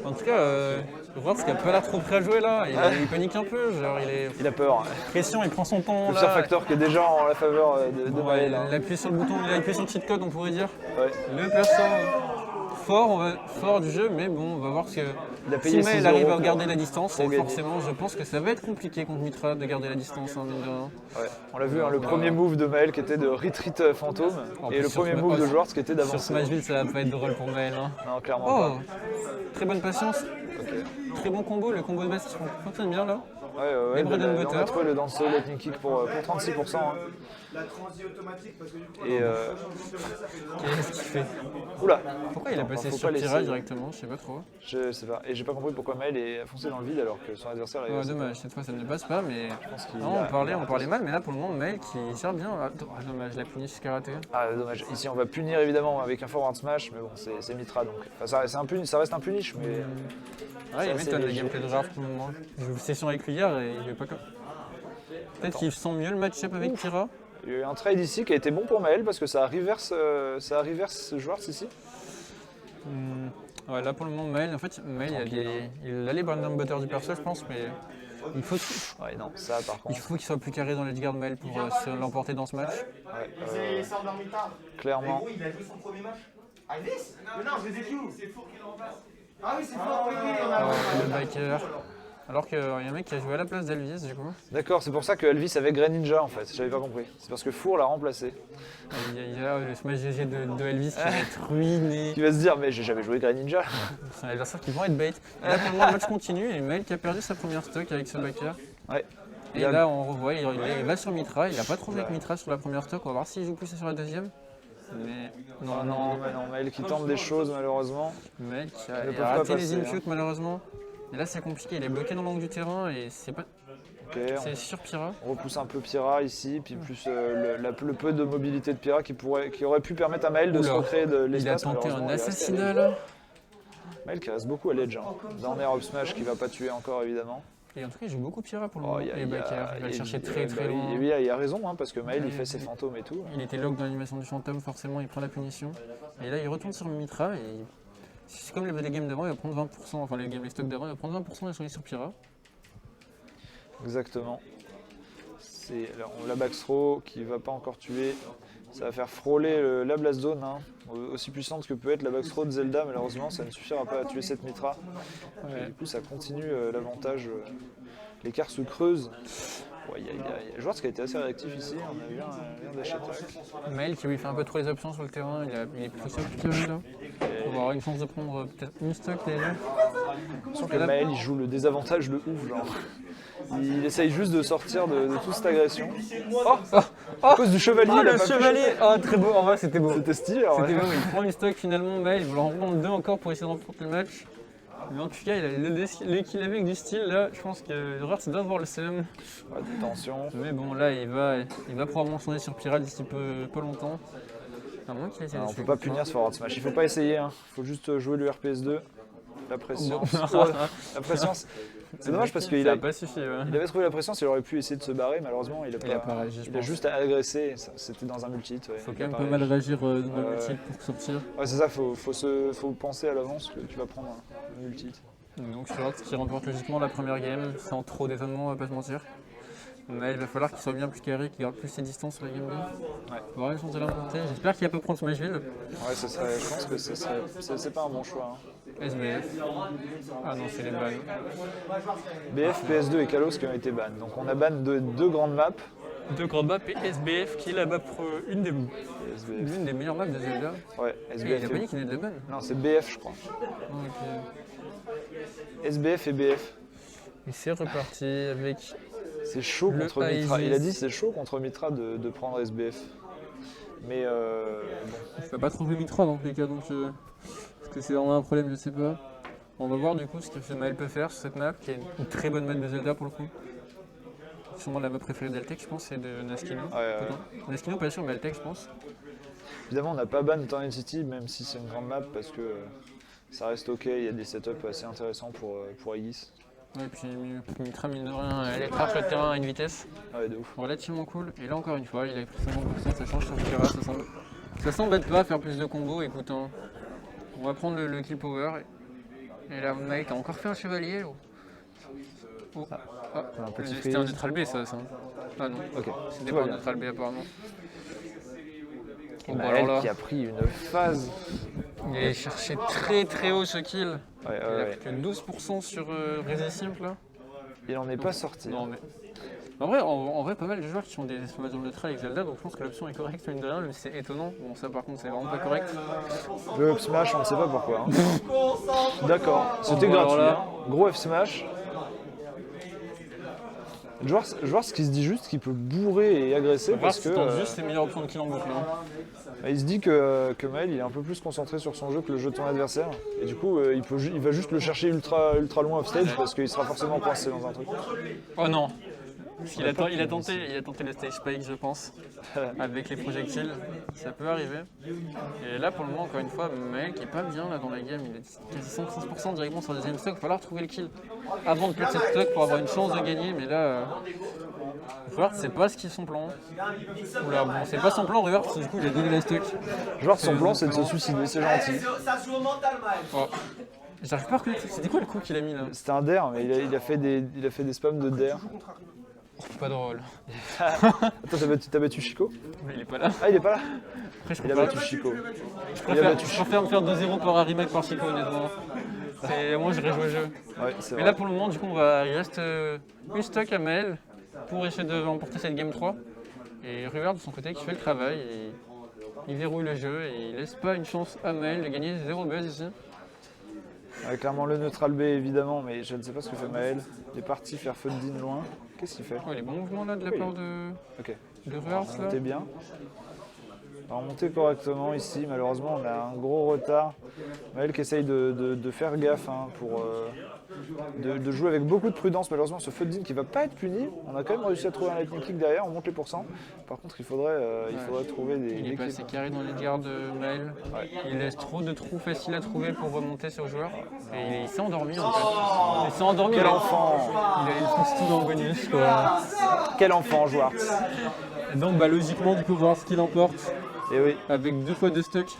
En tout cas, Wurtz qui a pas l'air trop prêt à jouer là, il panique un peu, genre Il a peur. pression, il prend son temps Le là. surfacteur qui est déjà en la faveur de Bon, Maël. il a appuyé sur le bouton, il a appuyé sur le cheat code on pourrait dire. Ouais. Le perso fort du jeu, mais bon, on va voir ce que Il a payé si 6 Maël arrive euros à garder la distance, pour et gagner. forcément je pense que ça va être compliqué contre Mitra de garder la distance, hein, mine de rien. Ouais. On l'a vu, hein, le premier move de Maël qui était de retreat fantôme En et plus, le sur premier Sma- move de oh, Schwartz qui était Sur d'avancer. Smashville ça va pas être drôle pour Maël. Hein. Non, clairement Oh, pas. très bonne patience, Ok. très bon combo, le combo de base qui fonctionne bien là. Ouais, Les bread and on butter. a trouvé le dancehall lightning kick pour 36%. Hein. La transi automatique, parce que du coup, Et Qu'est-ce qu'il fait? oula, Pourquoi il a passé faut sur pas Pira laisser- directement, je sais pas trop. je sais pas. Et j'ai pas compris pourquoi Maël est foncé dans le vide alors que son adversaire est. Ouais, dommage, cette fois ça ne passe pas, mais pense qu'il non, a- on parlait mal, mais là pour le moment Maël qui sert bien. Ah, dommage, la punition karaté. Ah, dommage. Ici, on va punir évidemment avec un forward smash, mais bon, c'est Mitra donc. Enfin, ça reste un punish, mais. Ouais, il c'est m'étonne le léger. gameplay de Raf pour le moment. J'ai eu une session avec lui hier et il est pas comme. Peut-être qu'il sent mieux le match-up avec Pira. Il y a eu un trade ici qui a été bon pour Maël parce que ça a reverse Schwartz ici. Ouais, là pour le moment Maël, en fait, Maël il a les Brandon Butter du perso, je pense, mais il faut Ouais, non, ça par contre. qu'il soit plus carré dans les guard Maël pour l'emporter dans ce match. Ouais, c'est en dormi tard. clairement. Il a joué son premier match. Elvis? Mais non, je les ai vus. C'est Four qui le remplace. Ah oui, c'est Four, oui, on a Le biker. Alors qu'il y a un mec qui a joué à la place d'Elvis du coup. D'accord, c'est pour ça que Elvis avait Grey Ninja en fait, j'avais pas compris. C'est parce que Four l'a remplacé. Il y a le smash GG de Elvis qui va être ruiné. Qui va se dire, mais j'ai jamais joué Grey Ninja. C'est un adversaire qui vont être bait. Et là pour le moment le match continue et Maël qui a perdu sa première stock avec ce backer. Ouais. Et là on revoit, il va sur Mitra, il a pas trop joué avec Mitra sur la première stock, on va voir s'il joue plus sur la deuxième. Mais non, Non, Maël qui tente des choses malheureusement. le mec ne il peuvent a pas raté les passer, inchutes malheureusement. Et là c'est compliqué, il est bloqué dans l'angle du terrain et c'est Ok, c'est sur Pira. on repousse un peu Pira ici, puis plus le peu de mobilité de Pira qui aurait pu permettre à Maël de se Oula, recréer de Il a l'espace. tenté malheureusement, un il est resté à assassinat l'edge. là. Maël qui reste beaucoup à l'edge. Hein. Dans Air Up Smash qui va pas tuer encore évidemment. Et en tout cas il joue beaucoup Pira pour le Oh, moment. Et Baker, il va le chercher très très loin. Il a raison hein, parce que Maël il fait ses fantômes et tout. Il était lock dans l'animation du fantôme, forcément il prend la punition. Et là il retourne sur Mitra et c'est comme les games d'avant, il va prendre 20%, enfin les stocks d'avant, il va prendre 20% et sur Pira. Exactement. Alors, la backthrow qui va pas encore tuer. Ça va faire frôler la blast zone. Hein. Aussi puissante que peut être la backthrow de Zelda, malheureusement, ça ne suffira pas à tuer cette Mitra. Et du coup, ça continue l'avantage. L'écart se creuse. Ouais, il y a Schwartz qui a été assez réactif ici. On a eu un dash attack. Maël qui lui fait un peu trop les options sur le terrain, il est plus sûr que là. On va avoir une chance de prendre peut-être une stock déjà. Sauf que Maël il joue le désavantage de ouf. Genre. Il essaye juste de sortir de toute cette agression. Oh, à cause du chevalier. Oh il a le pas pu chevalier! choper. Oh très beau, en vrai c'était beau. C'était stylé. Alors, C'était ouais. beau, il prend une stock finalement, Maël, il va en prendre deux encore pour essayer de remporter le match. Mais en tout cas, il a le qu'il avait avec du style là, je pense que l'horreur c'est d'avoir le seum. Ouais, attention. Mais bon là il va probablement changer sur Pira d'ici pas longtemps. À moins qu'il essaie de On tuer. peut pas punir ce forward smash. Il faut pas essayer. Hein. Il faut juste jouer le RPS2. La pression. Bon. La pression. C'est dommage parce qu'il Ça a, a pas suffi. Ouais. il avait trouvé la pression. Il aurait pu essayer de se barrer. Malheureusement, il Il a pas réagi, je Il a pense. juste agressé. C'était dans un multi. Ouais. Faut Il quand a même pas pas mal réagi. réagir dans le multi pour sortir. Ouais, c'est ça. Faut penser à l'avance que tu vas prendre un multi. Donc Schwartz qui remporte logiquement la première game, sans trop d'étonnement, on va pas se mentir. Mais il va falloir qu'il soit bien plus carré, qu'il garde plus ses distances sur la game 2. Ouais. Il va avoir une chance de l'emporter. J'espère qu'il va pas prendre Smashville. Ouais, je pense que c'est pas un bon choix. Hein. SBF. Ah non, c'est les balles. BF, PS2 et Kalos qui ont été ban. Donc on a ban deux grandes maps. Deux grands maps et SBF qui est la map une des SBF. meilleures maps de Zelda. Ouais, Et il SBF. a pas dit qu'il est de ban. Non, c'est BF, je crois. SBF et BF. Et c'est reparti avec. C'est chaud Le contre Mitra. Isis. Il a dit c'est chaud contre Mitra de prendre SBF. Mais Il faut pas trouver Mitra dans tous les cas, donc est-ce que c'est vraiment un problème, je sais pas. On va voir du coup ce que Maël peut faire sur cette map, qui est une très bonne map de Zelda pour le coup. Sûrement la map préférée d'Altec, je pense, c'est de Naskino. Ouais. Naskino, pas sûr, mais Altec, je pense. évidemment, on n'a pas ban Tornado City, même si c'est une grande map, parce que ça reste ok. Il y a des setups assez intéressants pour Aegis. Ouais, puis Mitra, mine de rien, elle écrase le terrain à une vitesse Ouais, de ouf. relativement cool. Et là, encore une fois, il a pris 50%, ça change sur Pira, ça s'embête pas à faire plus de combos. Écoute, hein, on va prendre le kill power. Et là, Maël qui a encore fait un chevalier. Oh. Ah, Un petit c'était un freeze. neutral B ça. Ah non, Ok, c'était tout pas va un bien. neutral B apparemment. Et Bon, bah, Maël alors là, qui a pris une phase. il est cherché très haut ce kill. Ouais, Il a ouais. plus que 12% sur Résé Simple là. Il en est pas sorti. Non mais. En vrai, pas mal de joueurs qui ont des explosions neutrales avec Zelda, donc je pense que l'option est correcte, mine de rien, mais c'est étonnant. Bon, ça par contre, c'est vraiment pas correct. Le up smash, on ne sait pas pourquoi. hein. D'accord, c'était Bon, alors gratuit. là. hein. Gros F smash. Joueur, ce qui se dit juste qu'il peut bourrer et agresser Voir parce si que tente juste ses meilleures options de kill en boucle. Hein. il se dit que Maël il est un peu plus concentré sur son jeu que le jeu de son adversaire. Et du coup, il va juste le chercher ultra loin off stage parce qu'il sera forcément coincé dans un truc. Oh non! Parce qu'il il a tenté le stage spike, je pense, avec les projectiles. Ça peut arriver. Et là, pour le moment, encore une fois, Maël qui est pas bien là dans la game, il est quasi 106% directement sur le deuxième stock. Il va falloir trouver le kill avant de perdre cette stock pour avoir une chance de gagner. Mais là, Ruart, c'est pas ce qui est son plan. Oula, bon, c'est pas son plan, Ruart, parce que du coup, il a donné la stock. Joueur, son plan c'est de se suicider, c'est gentil. Ça se joue au mental, Maël. Oh. J'arrive pas à reconnaître. C'était quoi le coup qu'il a mis là? C'était un dare, mais il a fait des spams de dare. Oh, pas drôle. Attends, t'as battu Chico? Mais il est pas là. Ah, il est pas là? Après, je Il a préfère, battu Chico. je préfère me faire 2-0 par un remake par Chico, honnêtement. Moi, je rejoue au jeu. Ouais, c'est Mais vrai. là, pour le moment, du coup, il reste une stock à Maël pour essayer de remporter cette game 3. Et Ruart, de son côté, qui fait le travail. Et il verrouille le jeu et il laisse pas une chance à Maël de gagner 0 buzz ici. Ouais, clairement le neutral B évidemment, mais je ne sais pas ce que fait Maël. Il est parti faire Fundin loin. Qu'est-ce qu'il fait? Oh, les bons mouvements là de la part de Ok. Ruart là. Remontez bien. On va remonter correctement ici. Malheureusement, on a un gros retard. Maël qui essaye de faire gaffe hein, de jouer avec beaucoup de prudence. Malheureusement, ce Fundin qui va pas être puni. On a quand même réussi à trouver un lightning kick derrière. On monte les pourcents. Par contre, il faudrait trouver des Il est passé carré dans les gardes de Maël. Il laisse trop de trous faciles à trouver pour remonter sur le joueur. Et il s'est endormi en fait. Il s'est endormi. Quel enfant! Il a une tout dans le bonus quoi. Quel enfant, Jouart! Et donc bah logiquement du coup voir ce qu'il emporte Et oui. avec 2 fois 2 stocks.